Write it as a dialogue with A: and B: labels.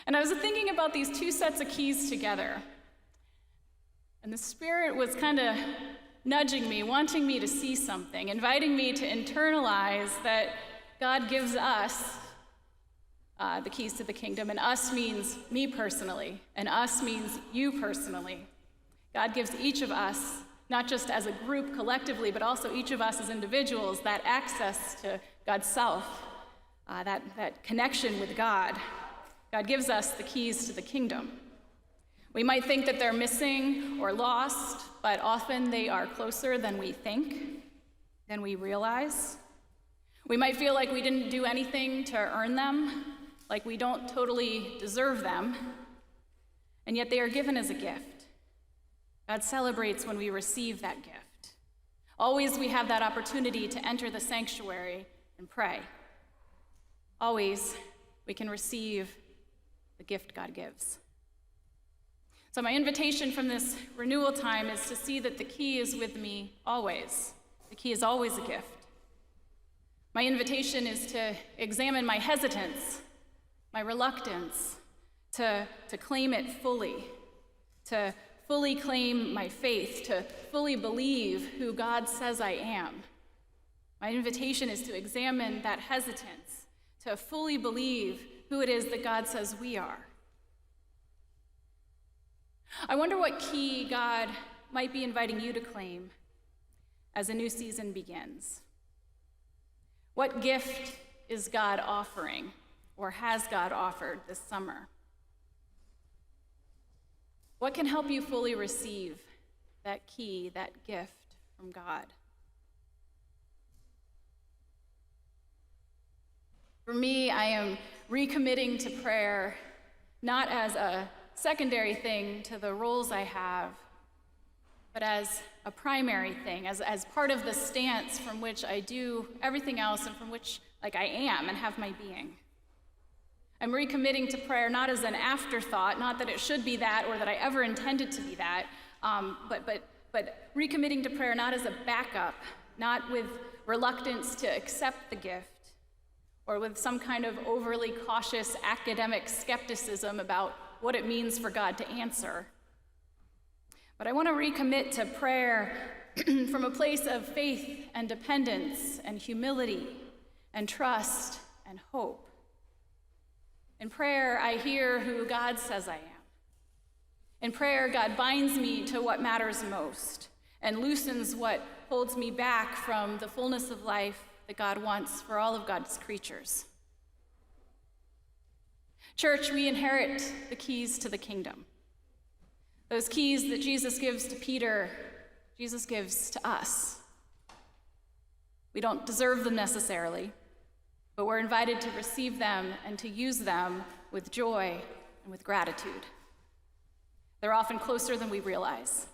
A: And I was thinking about these two sets of keys together. And the Spirit was kind of nudging me, wanting me to see something, inviting me to internalize that God gives us the keys to the kingdom, and us means me personally, and us means you personally. God gives each of us, not just as a group collectively, but also each of us as individuals, that access to God's self, that connection with God. God gives us the keys to the kingdom. We might think that they're missing or lost, but often they are closer than we think, than we realize. We might feel like we didn't do anything to earn them, like we don't totally deserve them, and yet they are given as a gift. God celebrates when we receive that gift. Always we have that opportunity to enter the sanctuary and pray. Always we can receive the gift God gives. So my invitation from this renewal time is to see that the key is with me always. The key is always a gift. My invitation is to examine my hesitance, my reluctance to claim it fully, to fully claim my faith, to fully believe who God says I am. My invitation is to examine that hesitance, to fully believe who it is that God says we are. I wonder what key God might be inviting you to claim as a new season begins. What gift is God offering, or has God offered this summer? What can help you fully receive that key, that gift from God? For me, I am recommitting to prayer not as a secondary thing to the roles I have, but as a primary thing, as part of the stance from which I do everything else and from which I am and have my being. I'm recommitting to prayer not as an afterthought, not that it should be that or that I ever intended to be that, but recommitting to prayer not as a backup, not with reluctance to accept the gift, or with some kind of overly cautious academic skepticism about what it means for God to answer. But I want to recommit to prayer from a place of faith and dependence and humility and trust and hope. In prayer, I hear who God says I am. In prayer, God binds me to what matters most and loosens what holds me back from the fullness of life that God wants for all of God's creatures. Church, we inherit the keys to the kingdom. Those keys that Jesus gives to Peter, Jesus gives to us. We don't deserve them necessarily, but we're invited to receive them and to use them with joy and with gratitude. They're often closer than we realize.